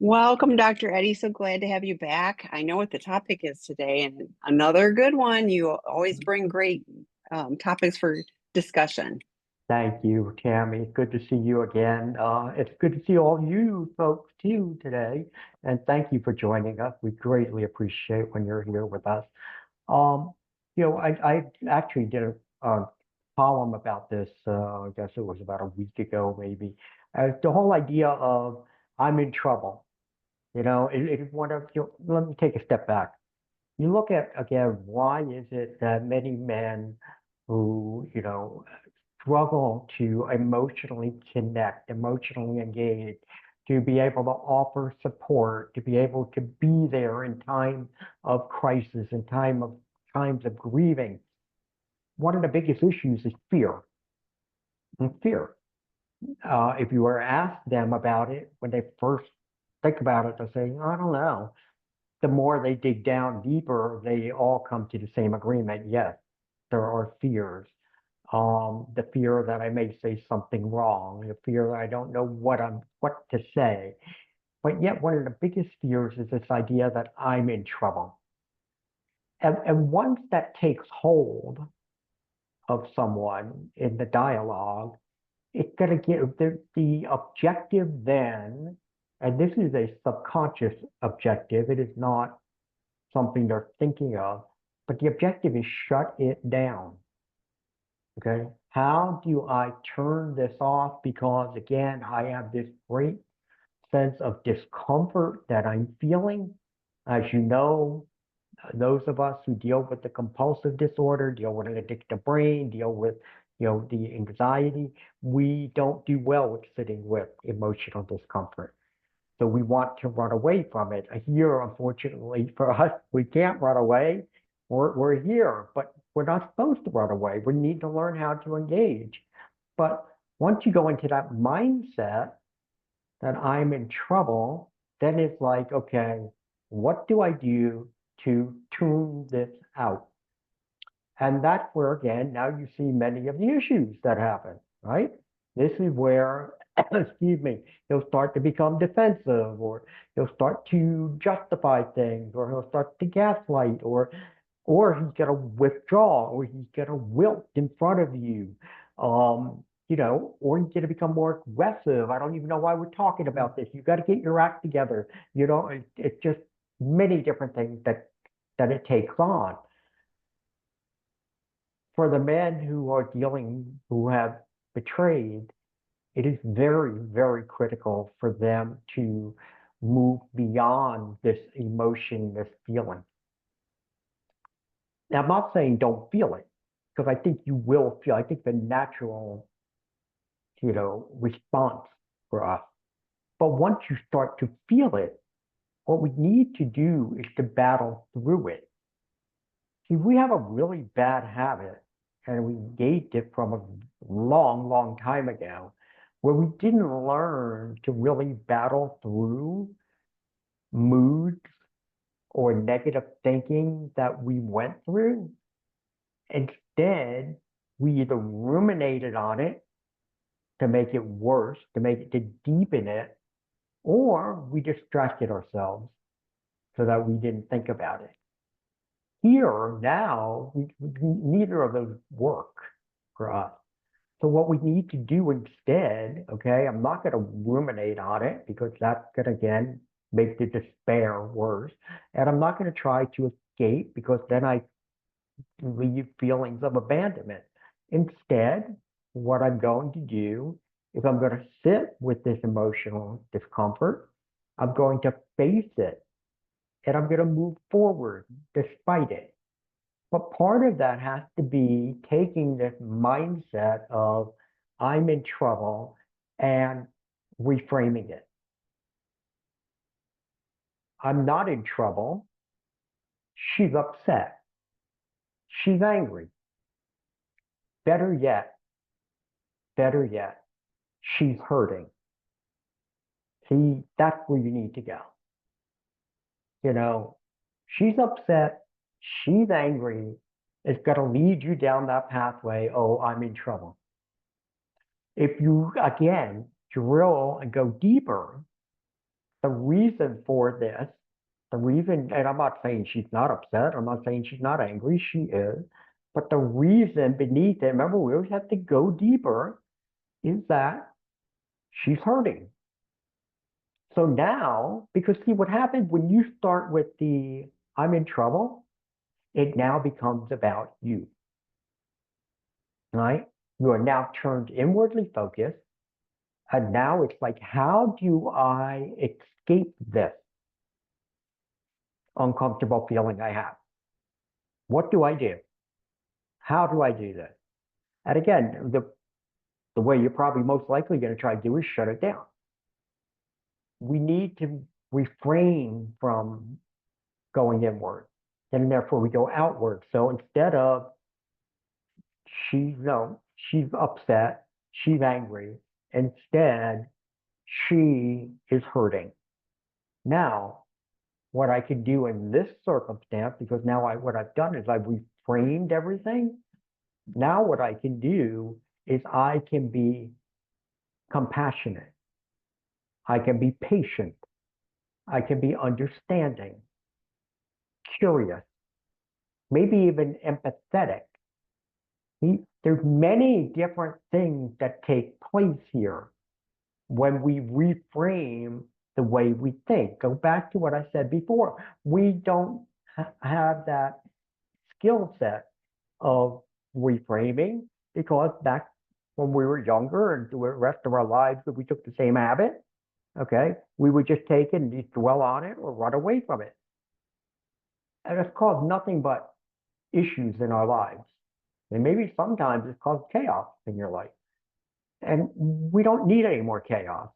Welcome, Dr. Eddie. So glad to have you back. I know what the topic is today, and another good one. You always bring great topics for discussion. Thank you, Tammy. Good to see you again. It's good to see all you folks too today. And thank you for joining us. We greatly appreciate when you're here with us. Um, I actually did a column about this, I guess it was about a week ago, maybe. The whole idea of I'm in trouble. Let me take a step back. You look at, again, why is it that many men who, struggle to emotionally connect, emotionally engage, to be able to offer support, to be able to be there in time of crisis, in times of grieving. One of the biggest issues is fear. And fear. If you were asked them about it when they first think about it, they'll say, I don't know. The more they dig down deeper, they all come to the same agreement. Yes, there are fears. The fear that I may say something wrong, the fear that I don't know what to say. But yet one of the biggest fears is this idea that I'm in trouble. And once that takes hold of someone in the dialogue, it's going to get the objective then, and this is a subconscious objective, it is not something they're thinking of, but the objective is shut it down. Okay, how do I turn this off? Because again, I have this great sense of discomfort that I'm feeling. As you know, those of us who deal with the compulsive disorder, deal with an addictive brain, deal with the anxiety, we don't do well with sitting with emotional discomfort. So we want to run away from it. Here, unfortunately for us, we can't run away. We're here, but we're not supposed to run away. We need to learn how to engage. But once you go into that mindset that I'm in trouble, then it's like, okay, what do I do to tune this out? And that's where, again, now you see many of the issues that happen, right? This is where, excuse me, he'll start to become defensive, or he'll start to justify things, or he'll start to gaslight, or he's going to withdraw, or he's going to wilt in front of you, or he's going to become more aggressive. I don't even know why we're talking about this. You got to get your act together. It's just many different things that it takes on for the men who have betrayed. It is very, very critical for them to move beyond this emotion, this feeling. Now, I'm not saying don't feel it, because I think you will feel. I think the natural, response for us. But once you start to feel it, what we need to do is to battle through it. See, we have a really bad habit, and we gained it from a long, long time ago, where we didn't learn to really battle through moods or negative thinking that we went through. Instead, we either ruminated on it to make it worse, to deepen it, or we distracted ourselves so that we didn't think about it. Here, now, neither of those work for us. So what we need to do instead, okay, I'm not going to ruminate on it because that's going to, again, make the despair worse. And I'm not going to try to escape because then I leave feelings of abandonment. Instead, what I'm going to do is I'm going to sit with this emotional discomfort. I'm going to face it, and I'm going to move forward despite it. But part of that has to be taking this mindset of I'm in trouble and reframing it. I'm not in trouble. She's upset. She's angry. Better yet, better yet, she's hurting. See, that's where you need to go. She's upset. She's angry. It's going to lead you down that pathway. Oh, I'm in trouble. If you, again, drill and go deeper, the reason for this, the reason, and I'm not saying she's not upset, I'm not saying she's not angry, she is, but the reason beneath it, remember, we always have to go deeper, is that she's hurting. So now, because see what happens when you start with the I'm in trouble, it now becomes about you, right? You are now turned inwardly focused. And now it's like, how do I escape this uncomfortable feeling I have? What do I do? How do I do this? And again, the way you're probably most likely going to try to do is shut it down. We need to refrain from going inward, and therefore we go outward. So instead of she's upset, she's angry, instead she is hurting. Now, what I can do in this circumstance, because now what I've done is I've reframed everything. Now what I can do is I can be compassionate. I can be patient. I can be understanding, curious, maybe even empathetic. There's many different things that take place here when we reframe the way we think. Go back to what I said before. We don't have that skill set of reframing because back when we were younger and the rest of our lives, if we took the same habit, okay, we would just take it and just dwell on it or run away from it. And it's caused nothing but issues in our lives. And maybe sometimes it's caused chaos in your life. And we don't need any more chaos.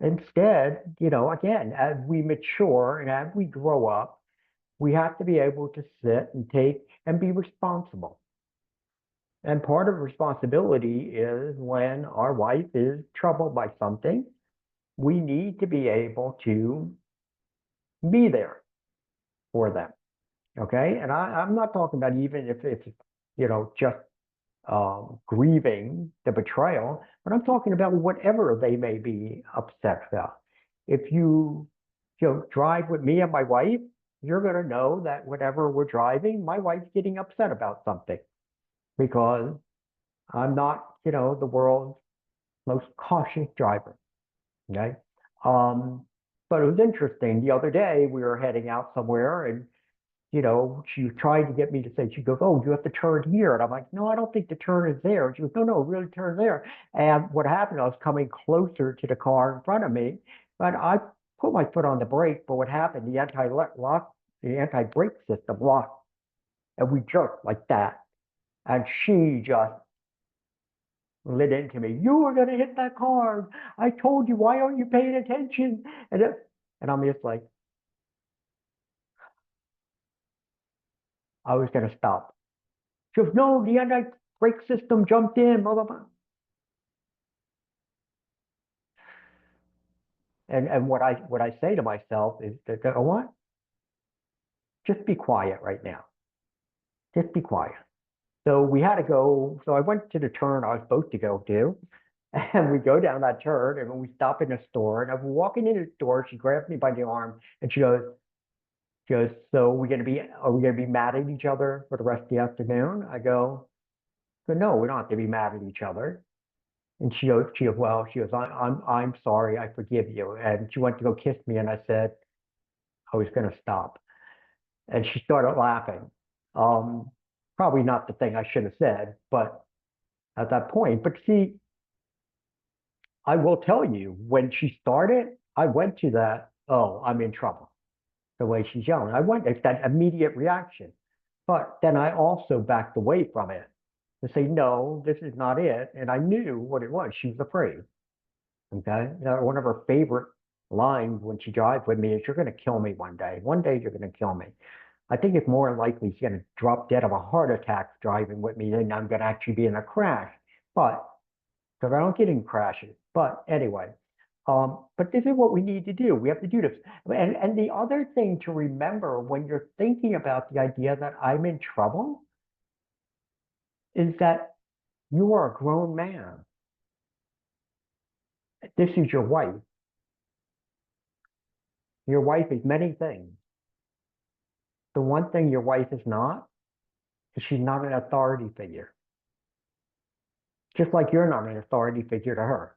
Instead, again, as we mature and as we grow up, we have to be able to sit and take and be responsible. And part of responsibility is when our wife is troubled by something, we need to be able to be there for them. Okay. And I'm not talking about even if it's, just grieving the betrayal, but I'm talking about whatever they may be upset about. If you drive with me and my wife, you're going to know that whenever we're driving, my wife's getting upset about something because I'm not, the world's most cautious driver. Okay. But it was interesting. The other day we were heading out somewhere and she tried to get me to say, she goes, oh, you have to turn here. And I'm like, no, I don't think the turn is there. She goes, no, really turn there. And what happened, I was coming closer to the car in front of me, but I put my foot on the brake. But what happened, the anti-brake system locked and we jerked like that. And she just lit into me. You were going to hit that car. I told you, why aren't you paying attention? And I'm just like, I was going to stop. She goes, no, the anti-brake system jumped in, blah, blah, blah. And what I say to myself is that, you know what? Just be quiet right now. Just be quiet. So we had to go. So I went to the turn I was supposed to go to. And we go down that turn and we stop in a store. And I'm walking into the store. She grabs me by the arm and she goes, so are we going to be mad at each other for the rest of the afternoon? I go, no, we don't have to be mad at each other. And I'm sorry, I forgive you. And she went to go kiss me, and I said I was going to stop. And she started laughing. Probably not the thing I should have said, but at that point. But see, I will tell you, when she started, I went to that, oh, I'm in trouble. The way she's yelling. It's that immediate reaction. But then I also backed away from it to say, no, this is not it. And I knew what it was. She was afraid. Okay. One of her favorite lines when she drives with me is, you're going to kill me one day. One day you're going to kill me. I think it's more likely she's going to drop dead of a heart attack driving with me than I'm going to actually be in a crash. But because I don't get in crashes. But anyway, but this is what we need to do. We have to do this. And the other thing to remember when you're thinking about the idea that I'm in trouble is that you are a grown man. This is your wife. Your wife is many things. The one thing your wife is not is she's not an authority figure. Just like you're not an authority figure to her.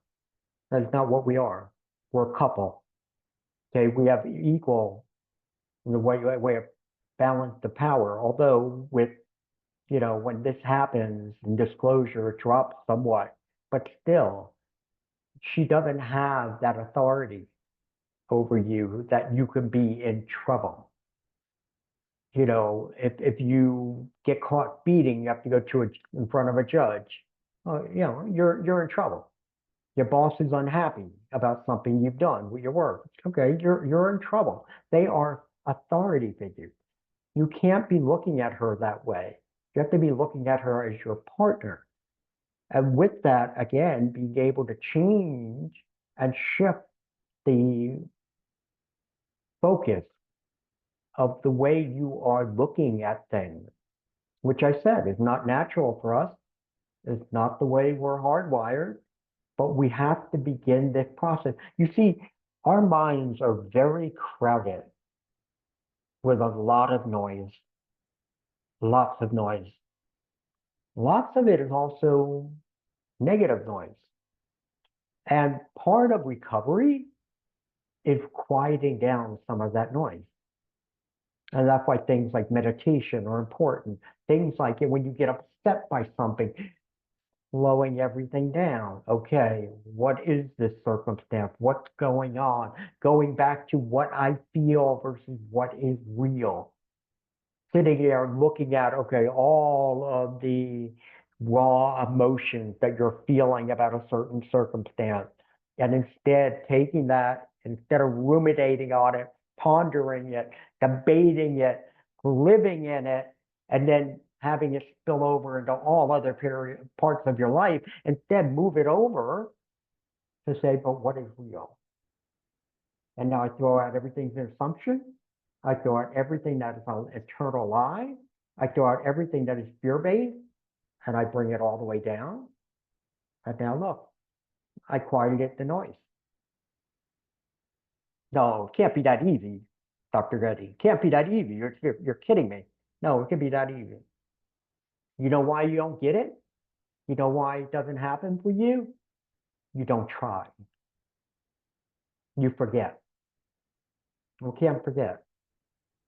That's not what we are. We're a couple. Okay, we have equal in the way of balance the power. Although with, when this happens and disclosure drops somewhat, but still, she doesn't have that authority over you that you can be in trouble. If you get caught beating, you have to go in front of a judge. You're in trouble. Your boss is unhappy about something you've done with your work. Okay, you're in trouble. They are authority figures. You can't be looking at her that way. You have to be looking at her as your partner. And with that, again, being able to change and shift the focus of the way you are looking at things, which I said is not natural for us. It's not the way we're hardwired, but we have to begin this process. You see, our minds are very crowded with a lot of noise, lots of noise. Lots of it is also negative noise. And part of recovery is quieting down some of that noise. And that's why things like meditation are important. Things like when you get upset by something, slowing everything down. Okay, what is this circumstance? What's going on? Going back to what I feel versus what is real. Sitting there looking at, okay, all of the raw emotions that you're feeling about a certain circumstance. And instead taking that, instead of ruminating on it, pondering it, debating it, living in it, and then having it spill over into all other parts of your life, instead move it over to say, but what is real? And now I throw out everything's an assumption. I throw out everything that is an eternal lie. I throw out everything that is fear-based, and I bring it all the way down. And now look, I quieted the noise. No, it can't be that easy, Dr. Reddy. It can't be that easy. You're kidding me. No, it can be that easy. You know why you don't get it? You know why it doesn't happen for you? You don't try. You forget. We can't forget.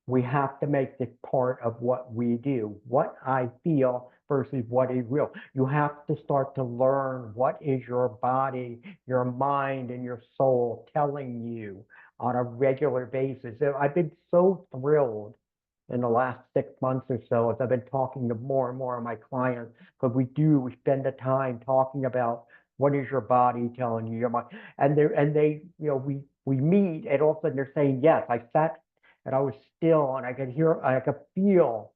We have to make this part of what we do, what I feel versus what is real. You have to start to learn what is your body, your mind, and your soul telling you on a regular basis. I've been so thrilled in the last 6 months or so as I've been talking to more and more of my clients, because we spend the time talking about what is your body telling you, your mind, and they, we meet, and all of a sudden they're saying, yes, I sat and I was still, and I could feel,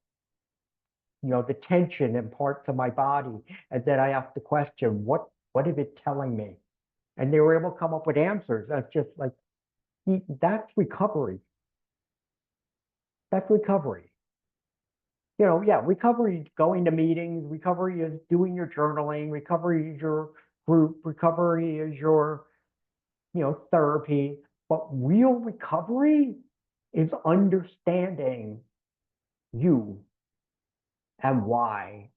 the tension in parts of my body. And then I asked the question, what is it telling me? And they were able to come up with answers. That's just like, that's recovery. That's recovery. Yeah, recovery is going to meetings, recovery is doing your journaling, recovery is your group, recovery is your, therapy. But real recovery is understanding you and why.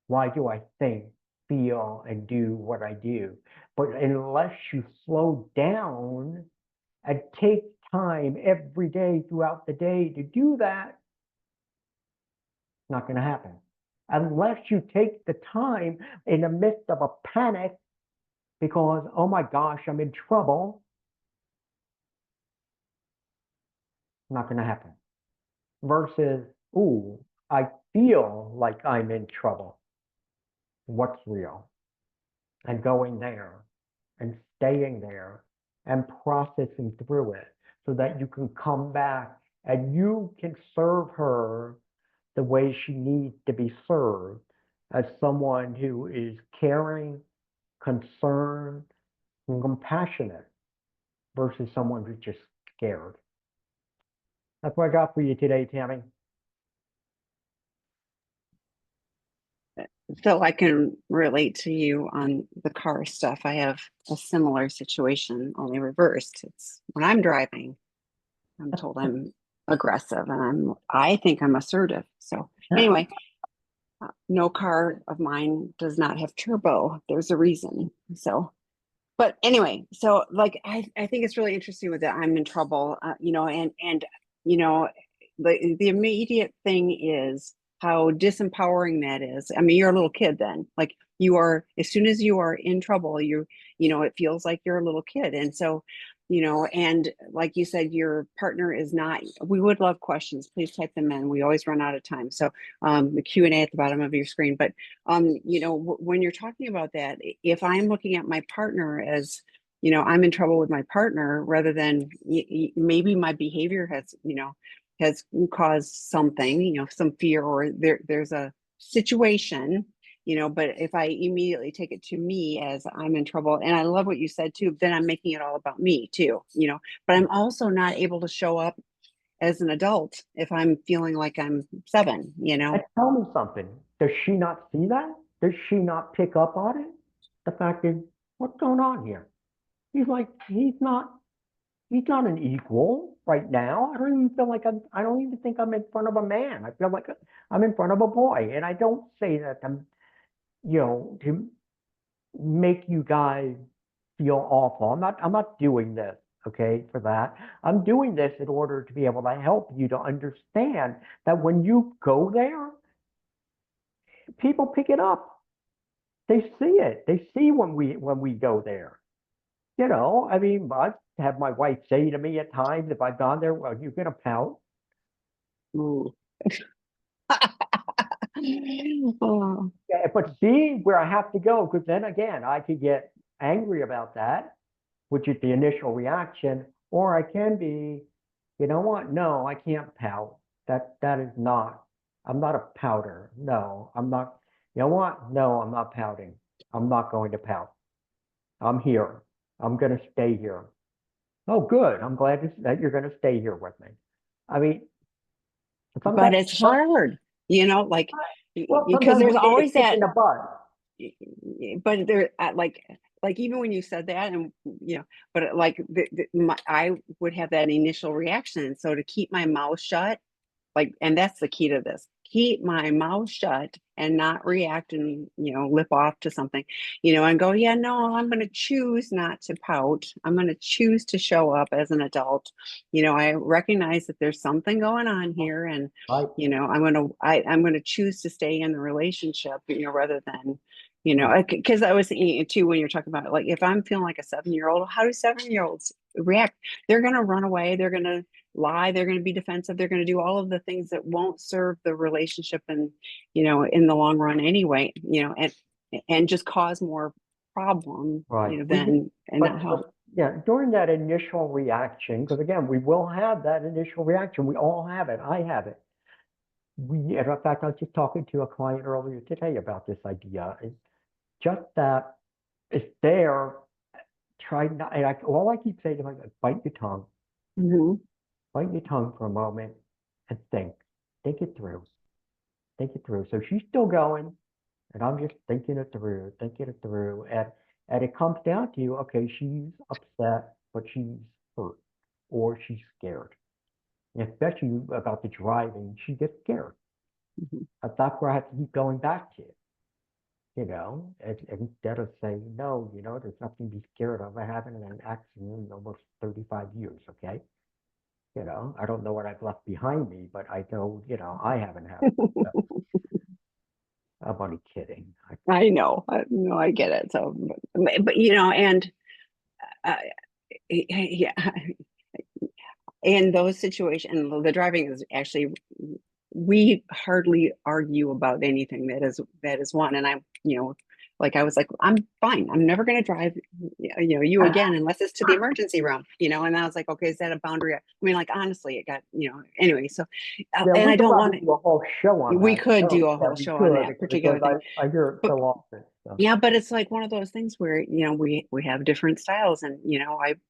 Why do I think, feel, and do what I do? But unless you slow down and take time every day throughout the day to do that, it's not going to happen. Unless you take the time in the midst of a panic because, oh my gosh, I'm in trouble, not going to happen. Versus, ooh, I feel like I'm in trouble. What's real? And going there and staying there and processing through it so that you can come back and you can serve her the way she needs to be served, as someone who is caring, concerned, and compassionate versus someone who's just scared. That's what I got for you today, Tammy. So I can relate to you on the car stuff. I have a similar situation, only reversed. It's when I'm driving, I'm told I'm aggressive, and I think I'm assertive. So anyway, no car of mine does not have turbo. There's a reason. So, but anyway, so like I think it's really interesting with that I'm in trouble, and you know, the immediate thing is how disempowering that is. I mean, you're a little kid then. Like you are, as soon as you are in trouble, it feels like you're a little kid. And so, and like you said, your partner is not, we would love questions. Please type them in. We always run out of time. So the Q&A at the bottom of your screen. But when you're talking about that, if I'm looking at my partner as, I'm in trouble with my partner rather than maybe my behavior has caused something, some fear, or there's a situation, but if I immediately take it to me as I'm in trouble, and I love what you said too, then I'm making it all about me too, but I'm also not able to show up as an adult if I'm feeling like I'm 7. And tell me something. Does she not see that? Does she not pick up on it? The fact is, what's going on here? He's not an equal right now. I don't even feel like I don't even think I'm in front of a man. I feel like I'm in front of a boy. And I don't say that to make you guys feel awful. I'm not doing this, okay, for that. I'm doing this in order to be able to help you to understand that when you go there, people pick it up. They see it. They see when we go there. I mean, I have my wife say to me at times if I've gone there, well, you're gonna pout. Ooh. Oh, Yeah, but being where I have to go, because then again, I could get angry about that, which is the initial reaction, or I can be, you know what? No, I can't pout. That is not. I'm not a pouter. No, I'm not. You know what? No, I'm not pouting. I'm not going to pout. I'm here. I'm going to stay here. Oh, good. I'm glad that you're going to stay here with me. I mean, but sometimes, it's hard, like well, because sometimes there's we need a always kick in that, the butt. but there, like even when you said that, and but like I would have that initial reaction. So to keep my mouth shut, and that's the key to this, keep my mouth shut and not react and lip off to something, and go, yeah, no, I'm going to choose not to pout. I'm going to choose to show up as an adult. I recognize that there's something going on here, and Right, I'm going to choose to stay in the relationship, rather than right, because I was thinking too, when you're talking about, like, if I'm feeling like a 7-year-old, how do 7-year-olds react? They're going to run away, they're going to lie, they're going to be defensive, they're going to do all of the things that won't serve the relationship, and in the long run anyway, and just cause more problem, right. than, and not help. Yeah, during that initial reaction, because again, we will have that initial reaction. We all have it. I have it. In fact, I was just talking to a client earlier today about this idea. It's just that it's there. Try not, and all I keep saying to myself, Hmm. bite your tongue for a moment and think it through, think it through. So she's still going, and I'm just thinking it through, and it comes down to, okay, she's upset, but she's hurt, or she's scared. And especially about the driving, she gets scared. Hmm. That's where I have to keep going back to, instead of saying, no, there's nothing to be scared of. I haven't had an accident in almost 35 years, okay? I don't know what I've left behind me, but I know, I haven't had one. So I'm only kidding. I know, I get it. So, but and uh, yeah, in those situations, the driving is actually, we hardly argue about anything. That is one. And like I was like, I'm fine. I'm never going to drive, you again, unless it's to the emergency room, and I was like, okay, is that a boundary? I mean, like, honestly, it got, anyway. So, Yeah, and we I could don't probably want do a whole show to, on we that. could Oh, do a yeah, whole we show on could, that particular because thing. I hear it But so often. So, Yeah, but it's like one of those things where, we have different styles, and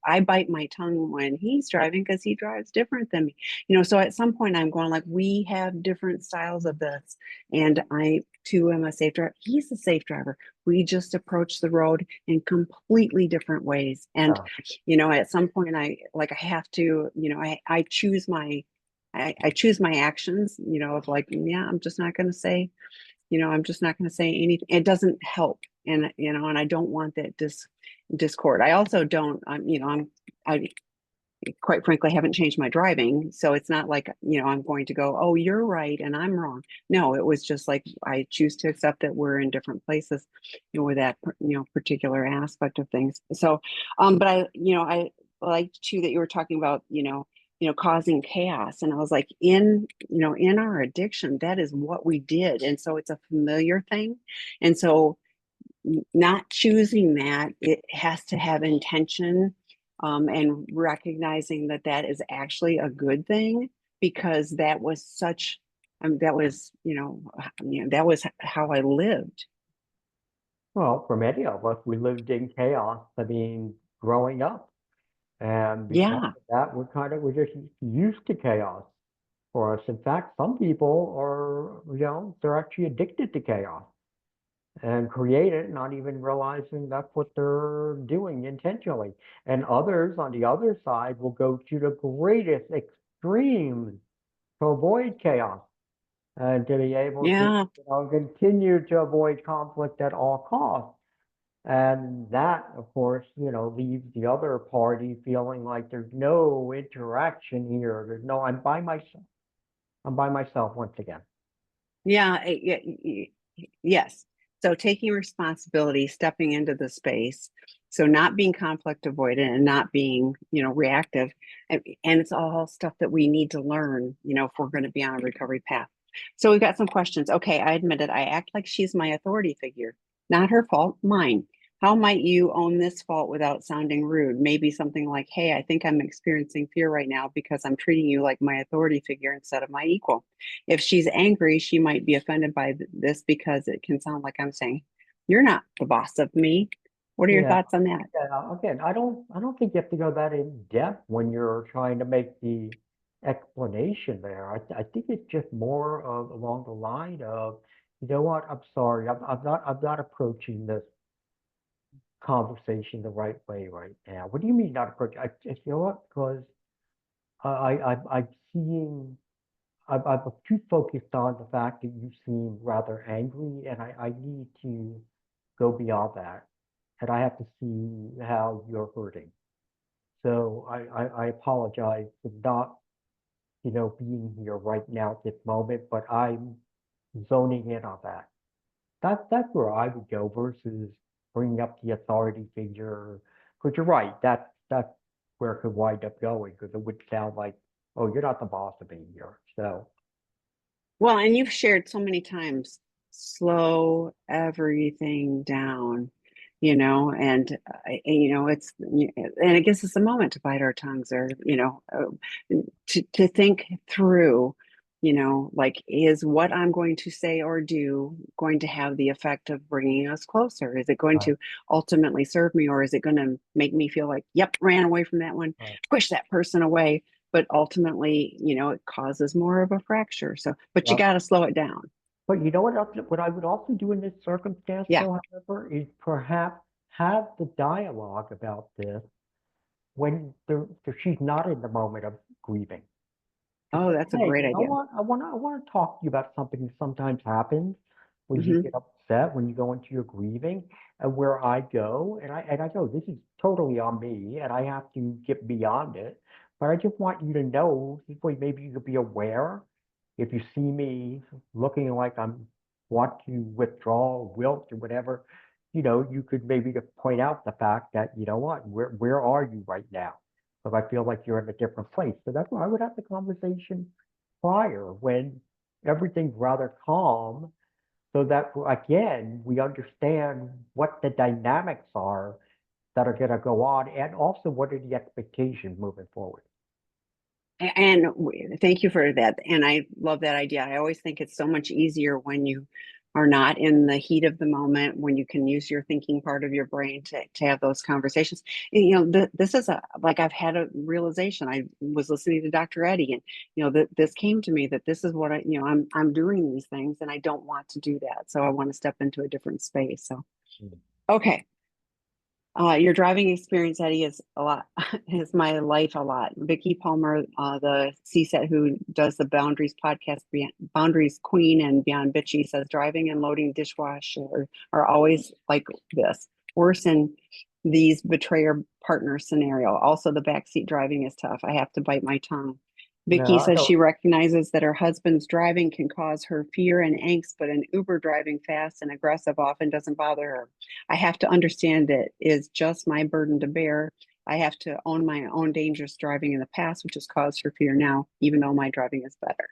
I bite my tongue when he's driving because he drives different than me. So at some point I'm going like, we have different styles of this, and I too am a safe driver. He's a safe driver. We just approach the road in completely different ways. And uh, at some point I have to, I choose I choose my actions, of like, yeah, I'm just not going to say anything. It doesn't help. And, and I don't want that discord. I also don't, I quite frankly haven't changed my driving. So it's not like, I'm going to go, oh, you're right and I'm wrong. No, it was just like, I choose to accept that we're in different places, with that, particular aspect of things. So, but I liked too that you were talking about, causing chaos. And I was like, in our addiction, that is what we did. And so it's a familiar thing. And so not choosing that, it has to have intention, and recognizing that that is actually a good thing, because that was such, that was, that was how I lived. well, for many of us, we lived in chaos. I mean, growing up. And because Yeah. of that, we're just used to chaos for us. In fact, some people are, they're actually addicted to chaos and create it, not even realizing that's what they're doing intentionally. And others on the other side will go to the greatest extremes to avoid chaos and to be able to, Yeah. continue to avoid conflict at all costs. And that, of course, leaves the other party feeling like there's no interaction here. I'm by myself. I'm by myself once again. Yeah. Yes. So taking responsibility, stepping into the space. So not being conflict avoidant and not being, reactive. And it's all stuff that we need to learn, if we're going to be on a recovery path. So we've got some questions. Okay, I admit it. I act like she's my authority figure. Not her fault, mine. How might you own this fault without sounding rude? Maybe something like, hey, I think I'm experiencing fear right now because I'm treating you like my authority figure instead of my equal. If she's angry, she might be offended by this because it can sound like I'm saying, "You're not the boss of me." What are your Yeah. thoughts on that? Yeah. Again, I don't think you have to go that in depth when you're trying to make the explanation there. I think it's just more of along the line of, you know what, I'm sorry, I'm not approaching this conversation the right way right now. What do you mean not approaching? You know what? Because I'm seeing, I'm too focused on the fact that you seem rather angry, and I need to go beyond that, and I have to see how you're hurting. So I apologize for not, being here right now at this moment, but I'm zoning in on that. That's where I would go versus bringing up the authority figure. Because you're right, that's where it could wind up going, because it would sound like, oh, you're not the boss of me here. So Well, and you've shared so many times, slow everything down, and I guess it's a moment to bite our tongues, or, to think through, like, is what I'm going to say or do going to have the effect of bringing us closer? Is it going uh, to ultimately serve me, or is it going to make me feel like, yep, ran away from that one, uh, push that person away? But ultimately, it causes more of a fracture. So, but you yeah. got to slow it down. But you know what else? What I would also do in this circumstance, Yeah. though, however, is perhaps have the dialogue about this when she's not in the moment of grieving. To Oh, say, that's a hey, great you know idea. what? I want to talk to you about something that sometimes happens when you Hmm. get upset, when you go into your grieving, and where I go, and I go, this is totally on me, and I have to get beyond it. But I just want you to know, this way maybe you could be aware if you see me looking like I'm want to withdraw, wilt, or whatever, you could maybe just point out the fact that, you know what, where are you right now? Because I feel like you're in a different place. So that's why I would have the conversation prior when everything's rather calm, so that again we understand what the dynamics are that are going to go on, and also what are the expectations moving forward. And thank you for that. And I love that idea. I always think it's so much easier when you are not in the heat of the moment when you can use your thinking part of your brain to have those conversations. And, this is like I've had a realization. I was listening to Dr. Eddie, and this came to me that this is what I'm doing these things, and I don't want to do that. So I want to step into a different space. So okay. Your driving experience, Eddie, is a lot, is my life a lot. Vicky Palmer, the CSET who does the Boundaries podcast, Boundaries Queen and Beyond Bitchy, says driving and loading dishwasher are always like this. Worse in these betrayer partner scenario. Also, the backseat driving is tough. I have to bite my tongue. No, Vicky I says don't. she recognizes that her husband's driving can cause her fear and angst, but an Uber driving fast and aggressive often doesn't bother her. I have to understand it is just my burden to bear. I have to own my own dangerous driving in the past, which has caused her fear now, even though my driving is better.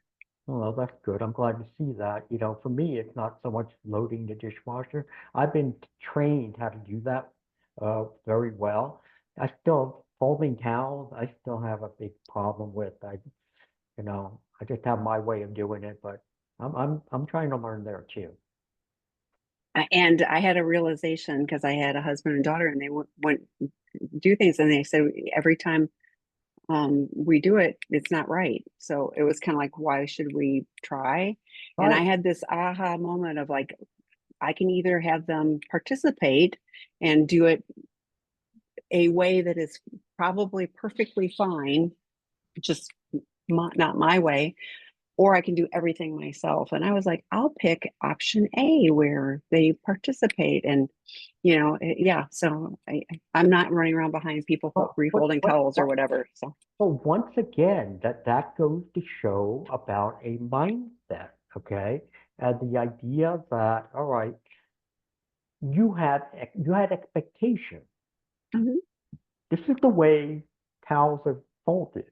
Well, that's good. I'm glad to see that. For me, it's not so much loading the dishwasher. I've been trained how to do that very well. I still folding towels, I still have a big problem with. I just have my way of doing it, but I'm trying to learn there too. And I had a realization because I had a husband and daughter, and they went do things, and they said every time we do it, it's not right. So it was kind of like, why should we try? And I Right. had this aha moment of like, I can either have them participate and do it a way that is probably perfectly fine, just not my way, or I can do everything myself. And I was like, I'll pick option A where they participate. And, yeah, so I'm not running around behind people Well, refolding towels or whatever. So, once again, that goes to show about a mindset, okay? And the idea that, all right, you had expectation. mhm, This is the way towels are folded.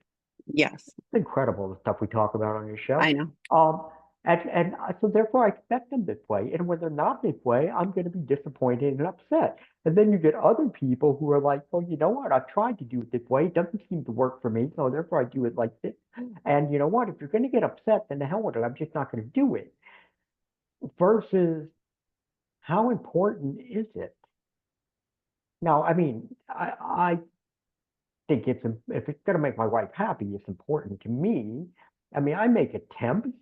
yes, It's incredible the stuff we talk about on your show. I know. Um, so therefore I expect them this way. And when they're not this way, I'm going to be disappointed and upset. And then you get other people who are like, well, you know what? I've tried to do it this way. It doesn't seem to work for me. So therefore I do it like this. And you know what? If you're going to get upset, then the hell with it. I'm just not going to do it. Versus how important is it? Now, I mean, I think if it's going to make my wife happy, it's important to me. I mean, I make attempts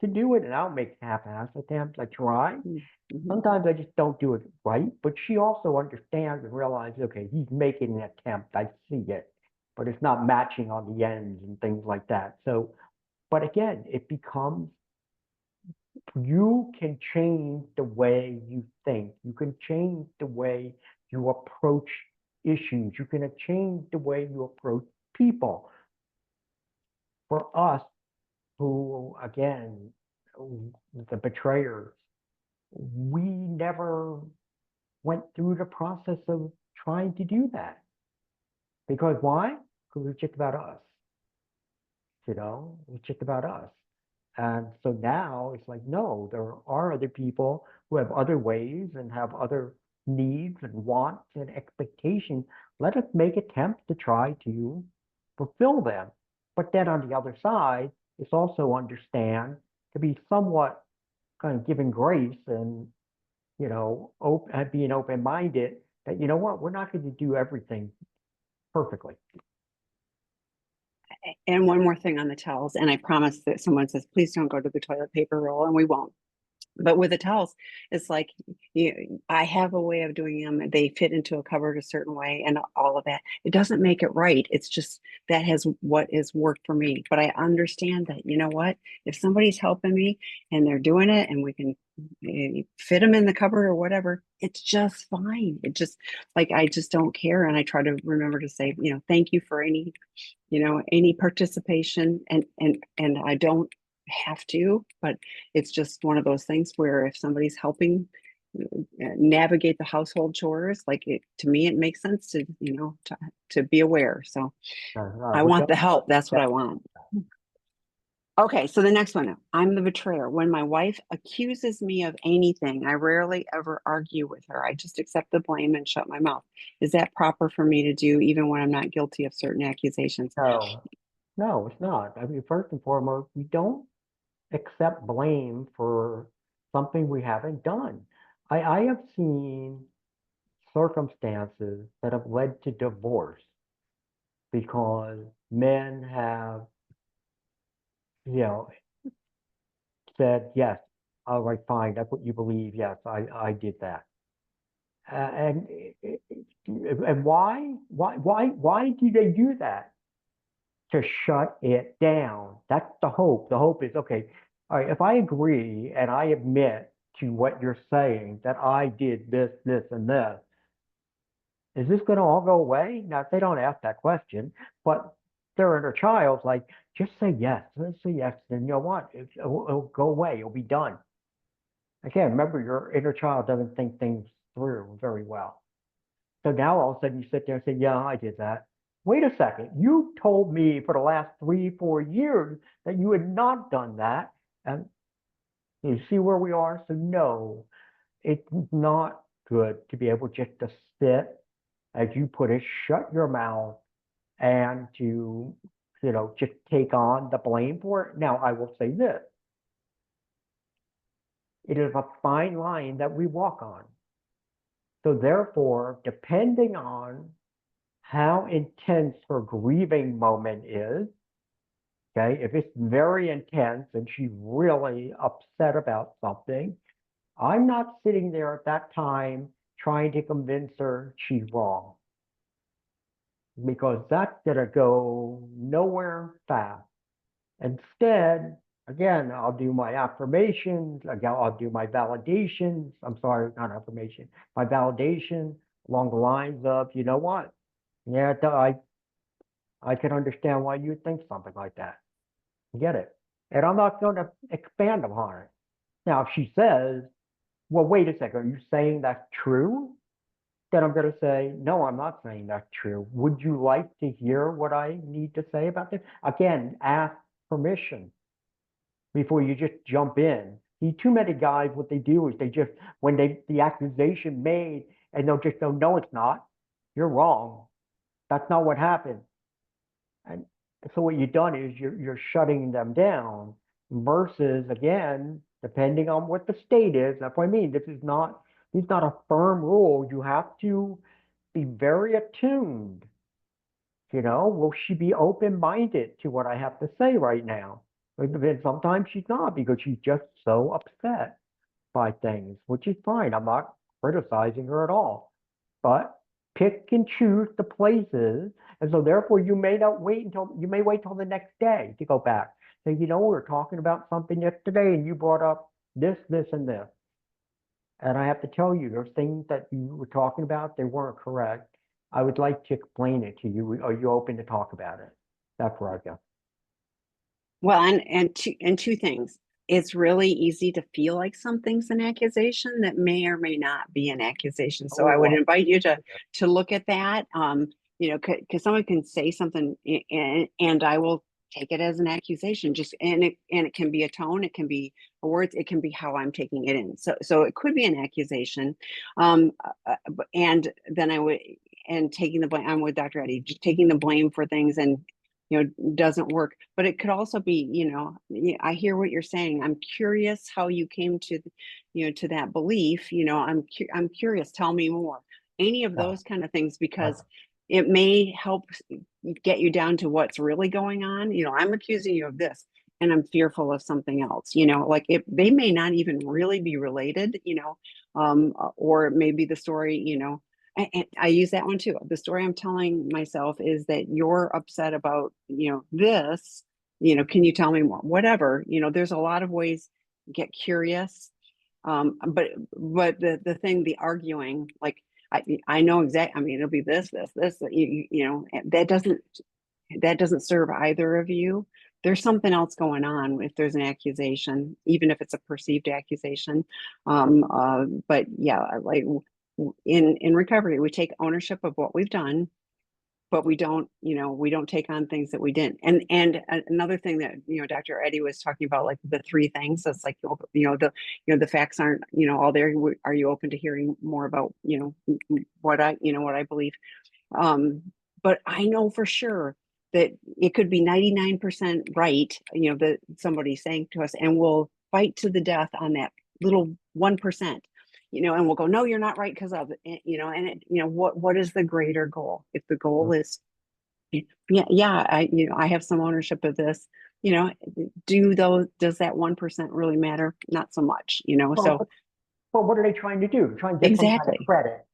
to do it, and I'll make half-ass attempts. I try. Mm-hmm. Sometimes I just don't do it right, but she also understands and realizes, okay, he's making an attempt. I see it, but it's not matching on the ends and things like that. So, but again, it becomes you can change the way you think. You can change the way you approach issues. You can change the way you approach people. For us, who again, the betrayers, we never went through the process of trying to do that. Because why? Because it's just about us. It's just about us. And so now it's like, no, there are other people who have other ways and have other needs and wants and expectations. Let us make attempts to try to fulfill them. But then on the other side, it's also understand to be somewhat kind of giving grace and, being open-minded that, you know what, we're not going to do everything perfectly. And one more thing on the towels, and I promise that someone says, please don't go to the toilet paper roll, and we won't. But with the towels, it's like I have a way of doing them. They fit into a cupboard a certain way and all of that. It doesn't make it right. It's just that has what is worked for me. But I understand that, you know what? If somebody's helping me and they're doing it and we can fit them in the cupboard or whatever, it's just fine. It just like I just don't care. And I try to remember to say, thank you for any participation, and I don't have to, but it's just one of those things where if somebody's helping navigate the household chores, like to me it makes sense to be aware. So I We want don't the help. That's what accept I want. Okay, so the next one, I'm the betrayer. When my wife accuses me of anything, I rarely ever argue with her. I just accept the blame and shut my mouth. Is that proper for me to do even when I'm not guilty of certain accusations? no, no, it's not. I mean, first and foremost, we don't accept blame for something we haven't done. I have seen circumstances that have led to divorce because men have, you know, said, yes, all right, fine, that's what you believe. Yes, I did that. And why do they do that? To shut it down. That's the hope. The hope is, okay, all right, if I agree and I admit to what you're saying that I did this, this, and this, is this going to all go away? Now, if they don't ask that question, but their inner child's like, just say yes. Let's say yes. Then you know what? It'll go away. It'll be done. Again, remember, your inner child doesn't think things through very well. So now all of a sudden you sit there and say, yeah, I did that. Wait a second. You told me for the last 3, 4 years that you had not done that. And you see where we are? So no, it's not good to be able just to sit, as you put it, shut your mouth and to, just take on the blame for it. Now, I will say this. It is a fine line that we walk on. So therefore, depending on how intense her grieving moment is, okay, if it's very intense and she's really upset about something, I'm not sitting there at that time trying to convince her she's wrong because that's going to go nowhere fast. Instead, again, I'll do my affirmations, again, I'll do my validations. I'm sorry, not affirmation, my validation along the lines of, you know what? Yeah, I can understand why you think something like that. Get it. And I'm not going to expand upon it. Now, if she says, well, wait a second, are you saying that's true? Then I'm going to say, no, I'm not saying that's true. Would you like to hear what I need to say about this? Again, ask permission before you just jump in. See, too many guys, what they do is they just, when the accusation made, and they'll just go, no, it's not. You're wrong. That's not what happened. And so what you've done is you're shutting them down versus, again, depending on what the state is. That's what I mean. This is not a firm rule. You have to be very attuned. Will she be open-minded to what I have to say right now? But then sometimes she's not because she's just so upset by things, which is fine. I'm not criticizing her at all. But pick and choose the places. And so therefore you may wait till the next day to go back. Say, we were talking about something yesterday and you brought up this, this, and this. And I have to tell you, there's things that you were talking about, they weren't correct. I would like to explain it to you. Are you open to talk about it? That's where I go. Well, and two things. It's really easy to feel like something's an accusation that may or may not be an accusation. So I would Oh, invite you to look at that. Because someone can say something and I will take it as an accusation. And it can be a tone, it can be a words, it can be how I'm taking it in. So it could be an accusation. And then I would and taking the blame. I'm with Dr. Eddie, just taking the blame for things and doesn't work. But it could also be, I hear what you're saying. I'm curious how you came to to that belief. I'm curious, tell me more. Any of yeah. those kind of things, because it may help get you down to what's really going on. I'm accusing you of this and I'm fearful of something else. Like they may not even really be related, or maybe the story, and I use that one too. The story I'm telling myself is that you're upset about, this, can you tell me more? Whatever, there's a lot of ways to get curious. But the arguing, like, I know exactly, I mean, it'll be this, that doesn't serve either of you. There's something else going on if there's an accusation, even if it's a perceived accusation. But yeah, like in recovery, we take ownership of what we've done, but we don't take on things that we didn't. And another thing that Dr. Eddie was talking about, like the three things. It's like the facts aren't all there. Are you open to hearing more about what I believe? But I know for sure that it could be 99% right, that somebody's saying to us, and we'll fight to the death on little 1%, and we'll go, no, you're not right because of it, and what is the greater goal? If the goal is, yeah, I have some ownership of this, does that 1% really matter? Not so much, Well, so but what are they trying to do? Try and get some kind of exactly. credit.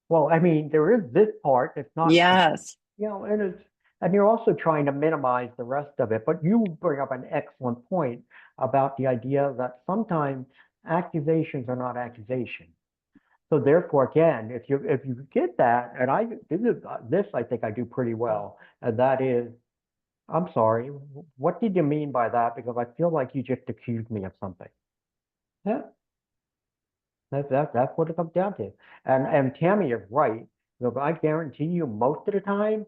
Well, I mean, there is this part that's not, Yes. and and you're also trying to minimize the rest of it. But you bring up an excellent point about the idea that sometimes accusations are not accusations. So therefore, again, if you get that, and this I think I do pretty well, and that is, I'm sorry, what did you mean by that? Because I feel like you just accused me of something. Yeah, that's what it comes down to. And Tammy is right. Look, I guarantee you, most of the time,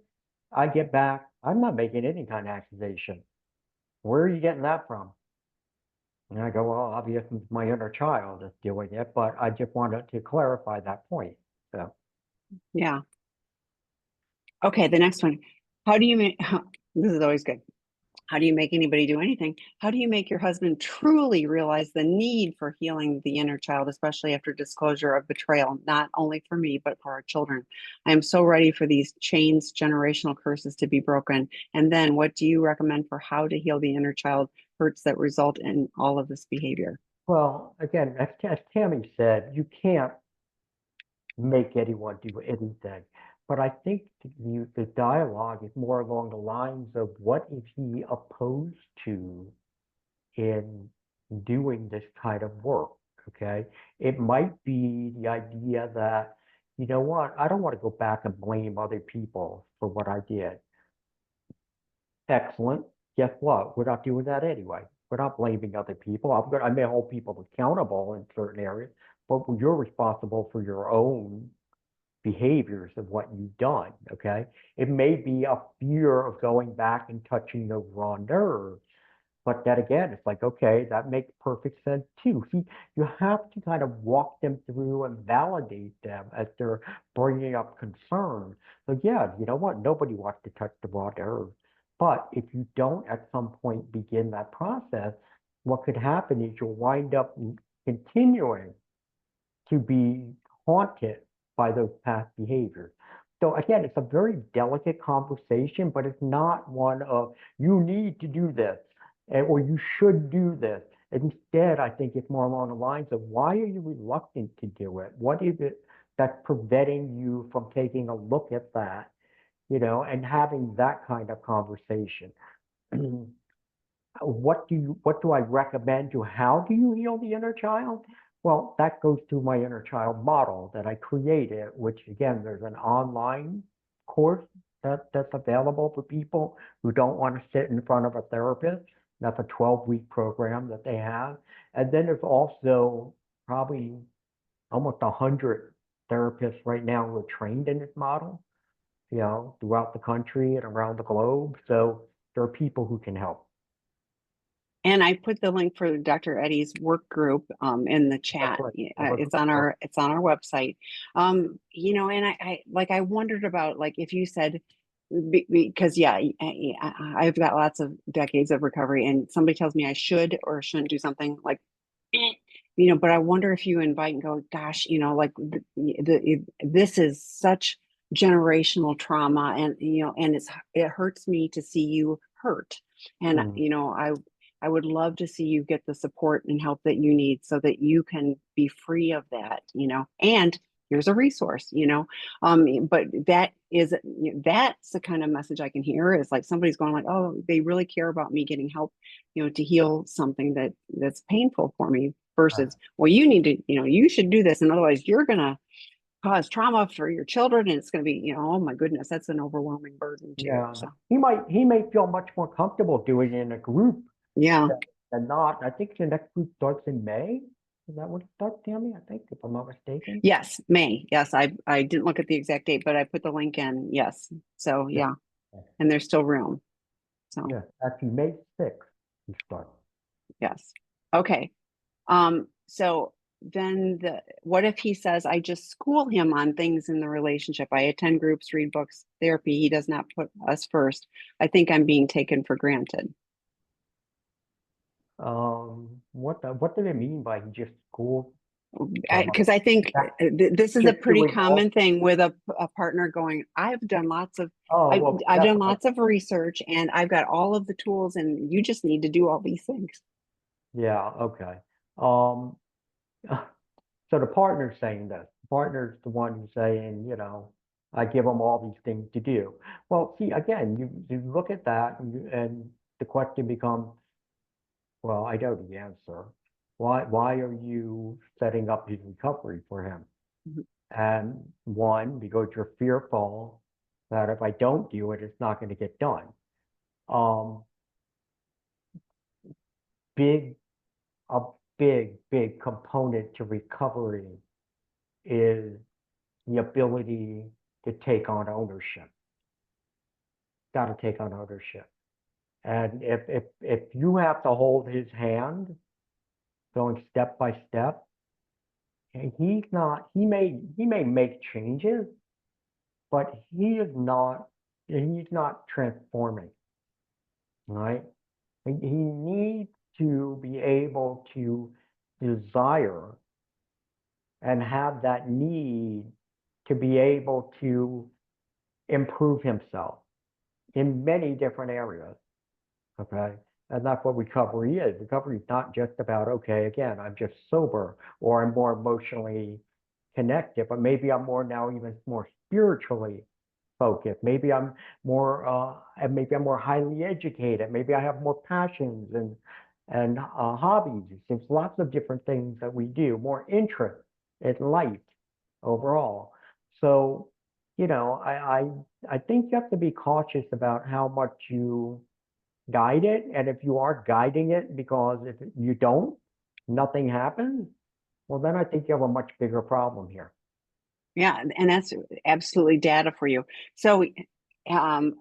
I get back, I'm not making any kind of accusation. Where are you getting that from? And I go, well, obviously it's my inner child that's doing it, but I just wanted to clarify that point. So, Yeah. Okay, the next one. How do you make, this is always good. How do you make anybody do anything? How do you make your husband truly realize the need for healing the inner child, especially after disclosure of betrayal, not only for me, but for our children? I am so ready for these chains, generational curses to be broken. And then what do you recommend for how to heal the inner child hurts that result in all of this behavior? well, again, as Tammy said, you can't make anyone do anything. But I think the dialogue is more along the lines of what is he opposed to in doing this kind of work, okay? It might be the idea that, you know what, I don't want to go back and blame other people for what I did. Excellent. Guess what? We're not doing that anyway. We're not blaming other people. I may hold people accountable in certain areas, but you're responsible for your own behaviors of what you've done. Okay. It may be a fear of going back and touching those raw nerves, but that again, it's like, okay, that makes perfect sense too. See, you have to kind of walk them through and validate them as they're bringing up concerns. So yeah, you know what? Nobody wants to touch the raw nerves. But if you don't at some point begin that process, what could happen is you'll wind up continuing to be haunted by those past behaviors. So again, it's a very delicate conversation, but it's not one of you need to do this or you should do this. Instead, I think it's more along the lines of why are you reluctant to do it? What is it that's preventing you from taking a look at that, and having that kind of conversation? What do I recommend you? How do you heal the inner child? Well, that goes to my inner child model that I created, which again, there's an online course that's available for people who don't want to sit in front of a therapist. That's a 12-week program that they have. And then there's also probably almost 100 therapists right now who are trained in this model, throughout the country and around the globe. So there are people who can help. And I put the link for Dr. Eddie's work group in the chat. Excellent. It's on our website. And I wondered about like if you said because yeah, I've got lots of decades of recovery, and somebody tells me I should or shouldn't do something like, but I wonder if you invite and go, gosh, like this is such generational trauma, and and it hurts me to see you hurt, and Mm. I would love to see you get the support and help that you need so that you can be free of that, and here's a resource, but that's the kind of message I can hear is like somebody's going like, oh, they really care about me getting help, to heal something that's painful for me Right. versus, well, you need to, you should do this. And otherwise you're going to cause trauma for your children. And it's going to be, oh my goodness, that's an overwhelming burden too. Yeah. So, He may feel much more comfortable doing it in a group yeah. than not. I think the next group starts in May. Is that when it starts, Tammy? I think, if I'm not mistaken. Yes, May. Yes, I didn't look at the exact date, but I put the link in. Yes. So Yeah. yeah, and there's still room. So Yeah. Actually, May 6th, he starts. yes. Okay. So then what if he says, I just school him on things in the relationship. I attend groups, read books, therapy. He does not put us first. I think I'm being taken for granted. what do they mean by he just schooled from Because I think that this is a just pretty doing all common thing with a partner going, I've done lots of oh well I've that's done what lots of research and I've got all of the tools and you just need to do all these things. yeah, okay. Um so the partner's saying this. The partner's the one who's saying, I give them all these things to do. Well, see, again, you look at that and the question becomes, well, I know the answer. Why are you setting up his recovery for him? Mhm. And one, because you're fearful that if I don't do it, it's not going to get done. Um, big, a big component to recovery is the ability to take on ownership. Got to take on ownership. And if you have to hold his hand, going step by step, and he may make changes, but he's not transforming, right? He needs to be able to desire and have that need to be able to improve himself in many different areas. Okay. And that's what recovery is. Recovery is not just about, okay, again, I'm just sober or I'm more emotionally connected, but maybe I'm more now even more spiritually focused. Maybe I'm more highly educated. Maybe I have more passions and hobbies. There's lots of different things that we do, more interest in life overall. So, I think you have to be cautious about how much you guide it. And if you are guiding it because if you don't, nothing happens, well, then I think you have a much bigger problem here. Yeah, and that's absolutely data for you. So um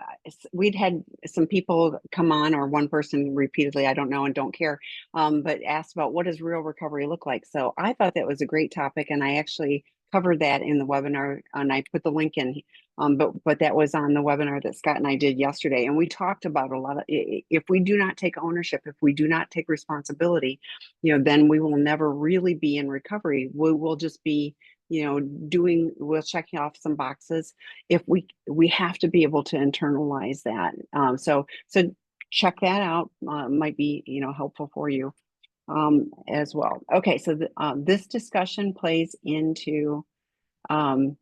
we'd had some people come on or one person repeatedly, I don't know and don't care, but asked about what does real recovery look like. So I thought that was a great topic and I actually covered that in the webinar and I put the link in. But that was on the webinar that Scott and I did yesterday. And we talked about a lot of if we do not take ownership, if we do not take responsibility, then we will never really be in recovery. We will just be we're checking off some boxes. If we have to be able to internalize that. So check that out. Might be helpful for you as well. Okay, so this discussion plays into um,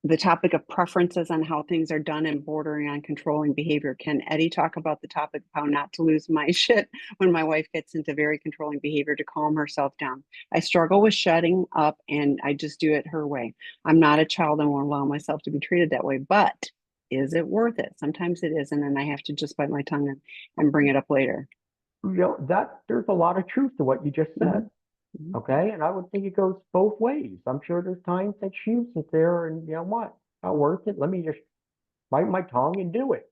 the topic of preferences on how things are done and bordering on controlling behavior. Can Eddie talk about the topic of how not to lose my shit when my wife gets into very controlling behavior to calm herself down? I struggle with shutting up and I just do it her way. I'm not a child and won't allow myself to be treated that way, but is it worth it? Sometimes it isn't, and I have to just bite my tongue and bring it up later. That there's a lot of truth to what you just Mhm, said. mhm. Okay. And I would think it goes both ways. I'm sure there's times that she sits there and you know what, not worth it. Let me just bite my tongue and do it.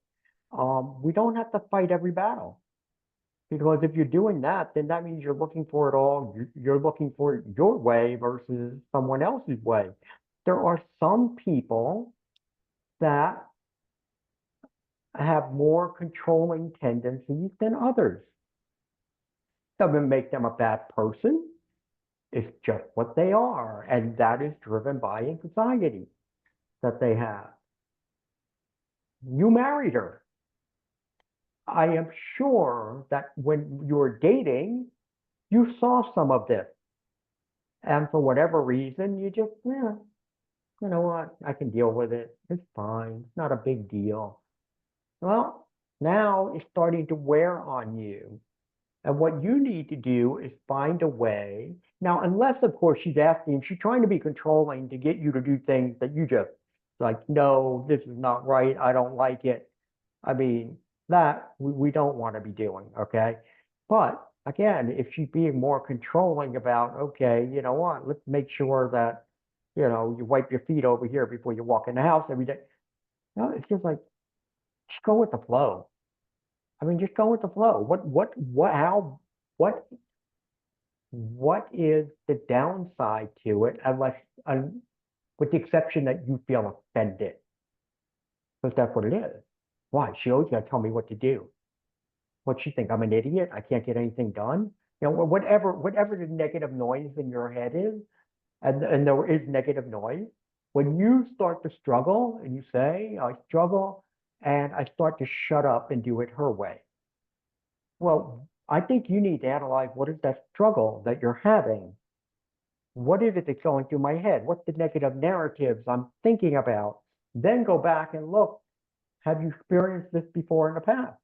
We don't have to fight every battle because if you're doing that, then that means you're looking for it all. You're looking for your way versus someone else's way. There are some people that have more controlling tendencies than others. Doesn't make them a bad person. It's just what they are. And that is driven by anxiety that they have. You married her. I am sure that when you were dating, you saw some of this. And for whatever reason, you just, yeah, you know what? I can deal with it. It's fine. It's not a big deal. Well, now it's starting to wear on you. And what you need to do is find a way. Now, unless, of course, she's trying to be controlling to get you to do things that you just like, no, this is not right. I don't like it. I mean, that we don't want to be doing, okay? But again, if she's being more controlling about, okay, you know what, let's make sure that, you wipe your feet over here before you walk in the house every day. No, it's just like, just go with the flow. I mean, just go with the flow. What, what is the downside to it, with the exception that you feel offended? Because that's what it is. Why? She always got to tell me what to do. What she think? I'm an idiot? I can't get anything done? You know, whatever the negative noise in your head is, and there is negative noise, when you start to struggle and you say, I struggle, and I start to shut up and do it her way. Well, I think you need to analyze what is that struggle that you're having. What is it that's going through my head? What's the negative narratives I'm thinking about? Then go back and look, have you experienced this before in the past?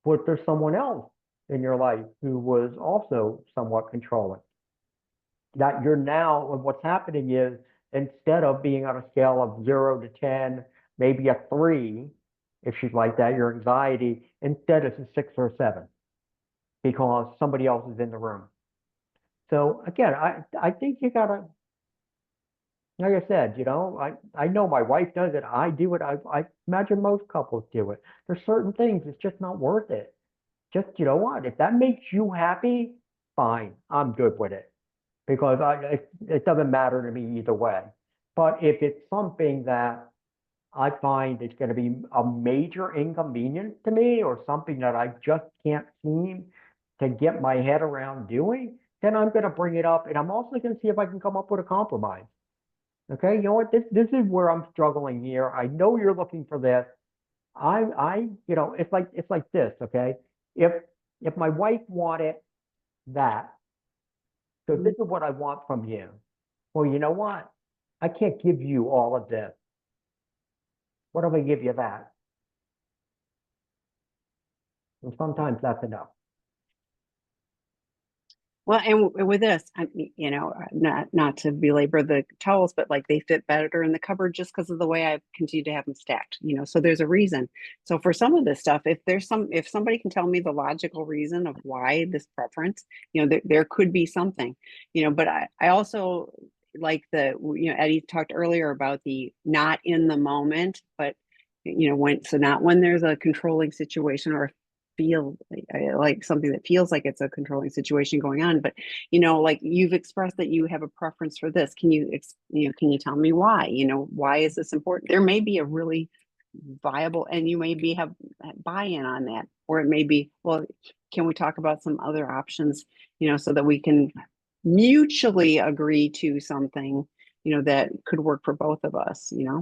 Was there someone else in your life who was also somewhat controlling? That you're now, what's happening is instead of being on a scale of 0 to 10, maybe a 3, if she's like that, your anxiety, instead it's a 6 or 7 because somebody else is in the room. So again, I think you gotta, like I said, I know my wife does it. I do it. I imagine most couples do it. There's certain things, it's just not worth it. Just, you know what? If that makes you happy, fine. I'm good with it because it doesn't matter to me either way. But if it's something that I find it's going to be a major inconvenience to me or something that I just can't seem to get my head around doing, then I'm going to bring it up and I'm also going to see if I can come up with a compromise. Okay, you know what? This is where I'm struggling here. I know you're looking for this. It's like this. Okay, if if my wife wanted that, so this is what I want from you. Well, you know what? I can't give you all of this. What if I give you that? And sometimes that's enough. Well, and with this, not to belabor the towels, but like they fit better in the cupboard just because of the way I've continued to have them stacked, so there's a reason. So for some of this stuff, if somebody can tell me the logical reason of why this preference, there could be something, but I also like Eddie talked earlier about the not in the moment, but not when there's a controlling situation or feel like something that feels like it's a controlling situation going on, but like you've expressed that you have a preference for this. Can you tell me why? Why is this important? There may be a really viable, and you may have buy-in on that, or it may be, well, can we talk about some other options, so that we can mutually agree to something that could work for both of us. Yeah,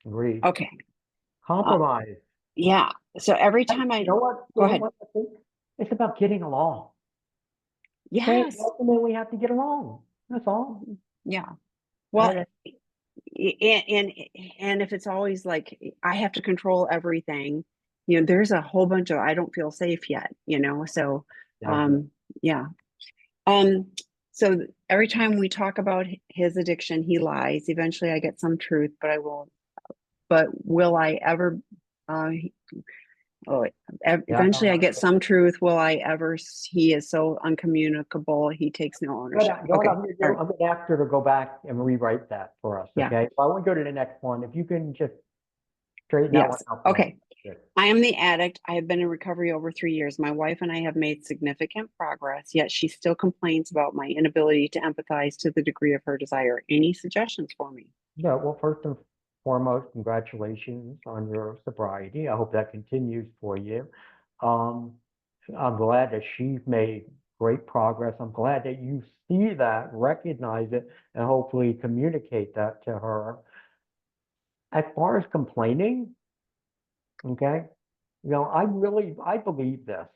agreed. Okay. uh, Compromise. yeah, so every Hey, time you I know what? You go know ahead. what I think? It's about getting along. Okay, Yes. ultimately we have to get along. That's all. Yeah. Well, And and if it's always like I have to control everything, there's a whole bunch of I don't feel safe yet, so exactly. um yeah. Um so every time we talk about his addiction, he lies. Eventually I get some truth, but will I ever uh oh, Yeah, I don't eventually I know. get some truth. Will I ever he is so uncommunicable, he takes no But ownership. you know what Okay. I'm going to All do? right. I'm going to ask her to go back and rewrite that for us. Yeah. Okay. Well, I want to go to the next one. If you can just straighten that one Yes. out for us. Okay. Good. I am the addict. I have been in recovery over 3 years. My wife and I have made significant progress, yet she still complains about my inability to empathize to the degree of her desire. Any suggestions for me? Yeah. Well, first and foremost, congratulations on your sobriety. I hope that continues for you. Um, I'm glad that she's made great progress. I'm glad that you see that, recognize it, and hopefully communicate that to her. As far as complaining, okay, I believe this.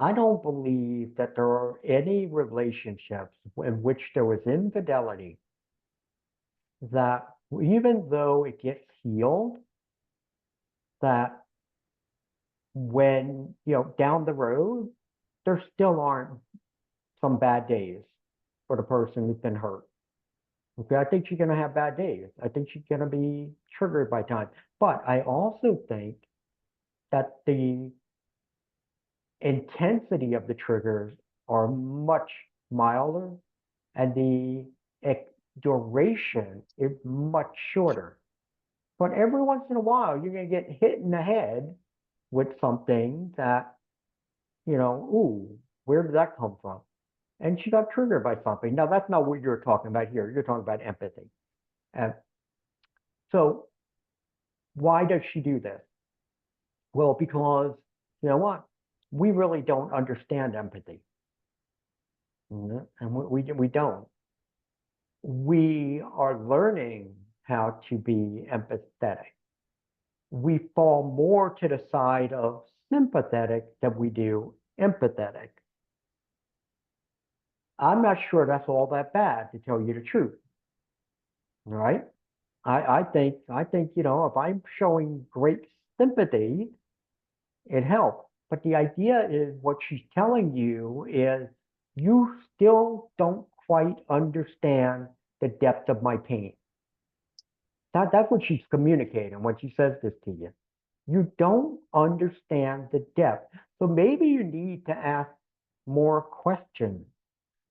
I don't believe that there are any relationships in which there was infidelity that even though it gets healed, that when, down the road, there still aren't some bad days for the person who's been hurt. Okay, I think she's going to have bad days. I think she's going to be triggered by time. But I also think that the intensity of the triggers are much milder and the duration is much shorter. But every once in a while, you're going to get hit in the head with something that, ooh, where did that come from? And she got triggered by something. Now, that's not what you're talking about here. You're talking about empathy. And so, why does she do this? Well, because you know what? we really don't understand empathy. And we don't. We are learning how to be empathetic. We fall more to the side of sympathetic than we do empathetic. I'm not sure that's all that bad, to tell you the truth. Right? I think, if I'm showing great sympathy, it helps. But the idea is what she's telling you is you still don't quite understand the depth of my pain. That's what she's communicating when she says this to you. You don't understand the depth. So maybe you need to ask more questions.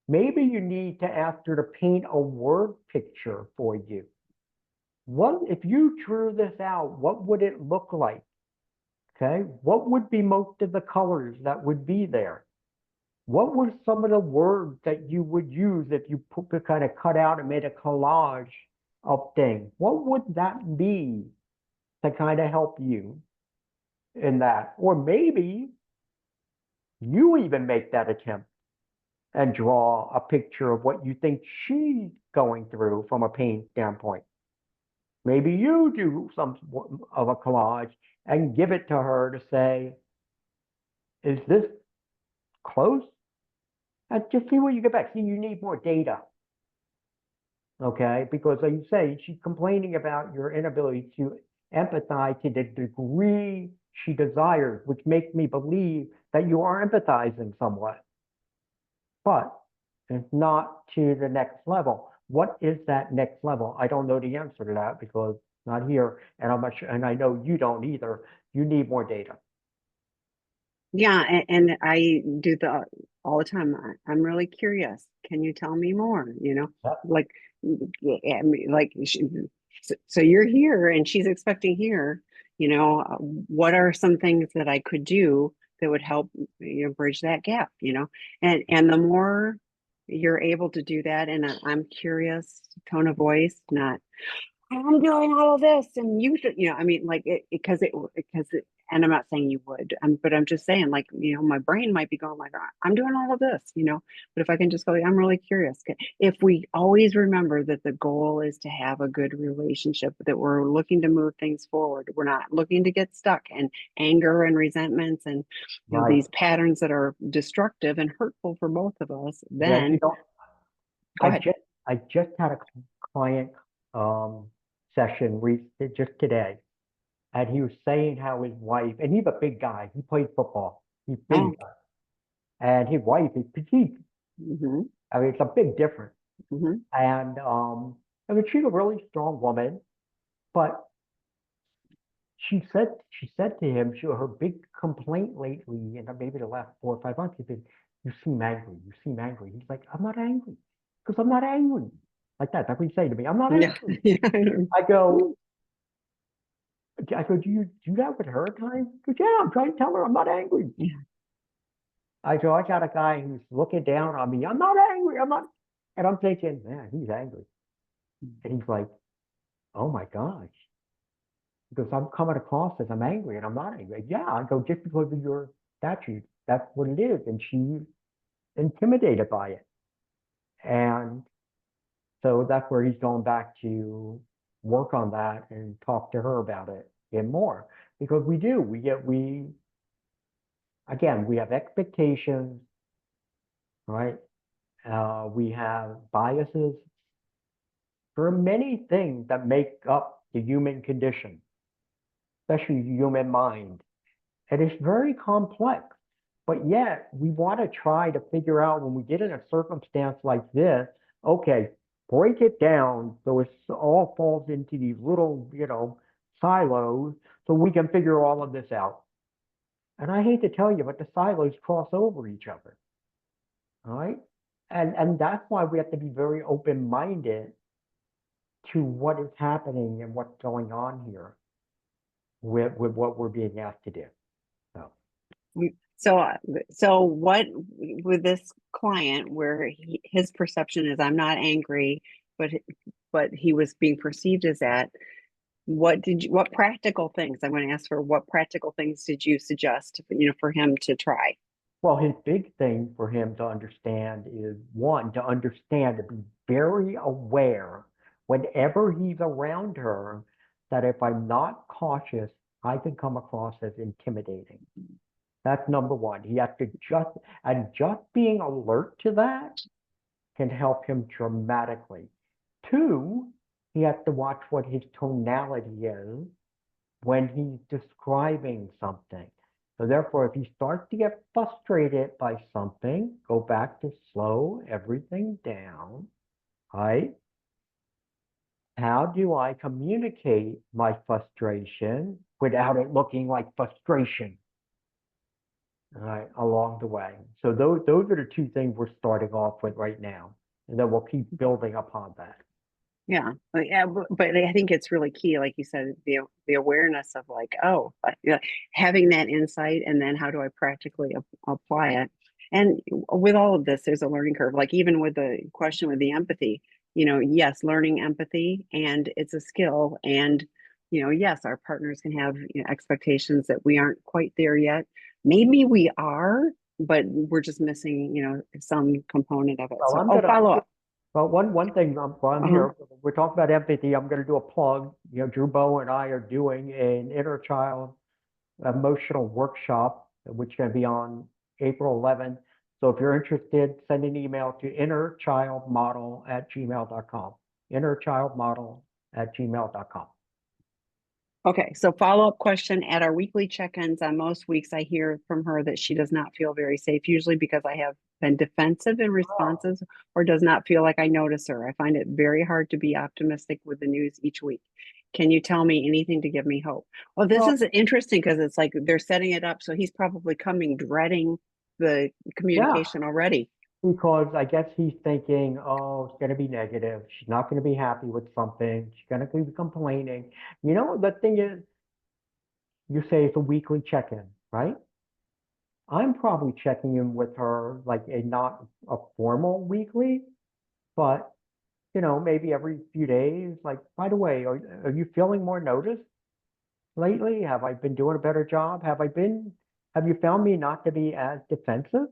Maybe you need to ask her to paint a word picture for you. What if you drew this out, what would it look like? Okay, what would be most of the colors that would be there? What were some of the words that you would use if you kind of cut out and made a collage of things? What would that be to kind of help you in that? Or maybe you even make that attempt and draw a picture of what you think she's going through from a pain standpoint. Maybe you do some of a collage and give it to her to say, is this close? And just see what you get back. See, you need more data. Okay, because like you say, she's complaining about your inability to empathize to the degree she desires, which makes me believe that you are empathizing somewhat. But it's not to the next level. What is that next level? I don't know the answer to that because not here, and I'm not sure, and I know you don't either. You need more data. Yeah, and I do the all the time. I'm really curious. Can you tell me more? Yep. Like, I mean, like, so you're here, and she's expecting here. What are some things that I could do that would help, bridge that gap? And the more you're able to do that, and I'm curious, tone of voice, not I'm doing all of this and you should, I mean, like because and I'm not saying you would, but I'm just saying, like, my brain might be going like, I'm doing all of this, but if I can just go, I'm really curious. If we always remember that the goal is to have a good relationship, that we're looking to move things forward, we're not looking to get stuck in anger and resentments and, Right. these patterns that are destructive and hurtful for both of us, Yeah, then go I ahead. just I just had a client session just today, and he was saying how his wife, and he's a big guy, he plays football, he's Oh, big guy, and his wife is petite. mm-hmm, I mean, it's a big difference. mm-hmm. And I mean, she's a really strong woman, but she said to him, her big complaint lately, and maybe the last 4 or 5 months, has been, "You seem angry. You seem angry." He's like, "I'm not angry, because I'm not angry." Like that. That's what he's saying to me. I'm not Yeah, angry. yeah. I go, do you do that with her at times? He goes, "Yeah, I'm trying to tell her I'm not angry." Yeah. I go, "I got a guy who's looking down on me. I'm not angry. I'm not." And I'm thinking, man, he's angry. And he's like, "Oh my gosh." Because I'm coming across as I'm angry and I'm not angry. Yeah, I go, just because of your statute, that's what it is. And she's intimidated by it. And so that's where he's going back to work on that and talk to her about it and more. Because again, we have expectations, right? We have biases. There are many things that make up the human condition, especially the human mind. And it's very complex. But yet, we want to try to figure out when we get in a circumstance like this, okay, break it down so it all falls into these little, silos so we can figure all of this out. And I hate to tell you, but the silos cross over each other. All right. And that's why we have to be very open-minded to what is happening and what's going on here with what we're being asked to do. So. So what with this client where his perception is I'm not angry, but he was being perceived as that. what practical things, I'm going to ask for, what practical things did you suggest, for him to try? Well, his big thing for him to understand is one, to understand, to be very aware whenever he's around her, that if I'm not cautious, I can come across as intimidating. That's number one. He has to just being alert to that can help him dramatically. Two, he has to watch what his tonality is when he's describing something. So therefore, if he starts to get frustrated by something, go back to slow everything down, right? How do I communicate my frustration without it looking like frustration? All right, along the way. So those are the two things we're starting off with right now, and then we'll keep building upon that. Yeah, but I think it's really key, like you said, the awareness of like, oh, having that insight, and then how do I practically apply it? And with all of this, there's a learning curve. Like even with the question with the empathy, yes, learning empathy, and it's a skill. And yes, our partners can have expectations that we aren't quite there yet. Maybe we are, but we're just missing, some component of it. Well, So, follow up. well, one thing while I'm Uh-huh. here, we're talking about empathy. I'm going to do a plug. Drew Bow and I are doing an inner child emotional workshop, which is going to be on April 11th. So if you're interested, send an email to innerchildmodel@gmail.com. Innerchildmodel@gmail.com. Okay, so follow-up question at our weekly check-ins. On most weeks, I hear from her that she does not feel very safe, usually because I have been defensive in responses or does not feel like I notice her. I find it very hard to be optimistic with the news each week. Can you tell me anything to give me hope? Well, this Well, is interesting because it's like they're setting it up, so he's probably coming dreading the yeah, communication already. because I guess he's thinking, oh, it's going to be negative. She's not going to be happy with something. She's going to be complaining. The thing is, you say it's a weekly check-in, right? I'm probably checking in with her like not a formal weekly, but maybe every few days. Like, by the way, are you feeling more noticed lately? Have I been doing a better job? Have you found me not to be as defensive?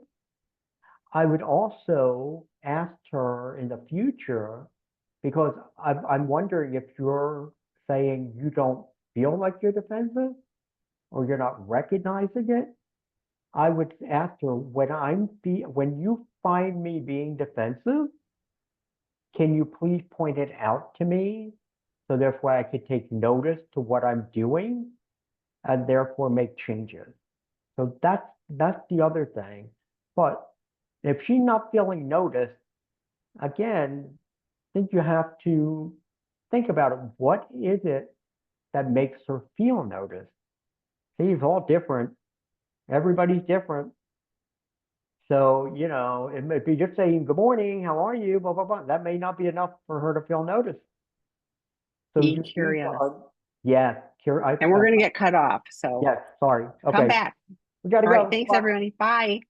I would also ask her in the future, because I'm wondering if you're saying you don't feel like you're defensive or you're not recognizing it. I would ask her, when you find me being defensive, can you please point it out to me so therefore I could take notice to what I'm doing and therefore make changes? So that's the other thing. But if she's not feeling noticed, again, I think you have to think about it. What is it that makes her feel noticed? See, it's all different. Everybody's different. So, it may be just saying, good morning, how are you, blah, blah, blah. That may not be enough for her to feel noticed. So Be you need to, curious. yes, And we're going to get cut off. So yes, sorry. come Okay, back. we got to All right. go. Thanks, Bye. everybody. Bye.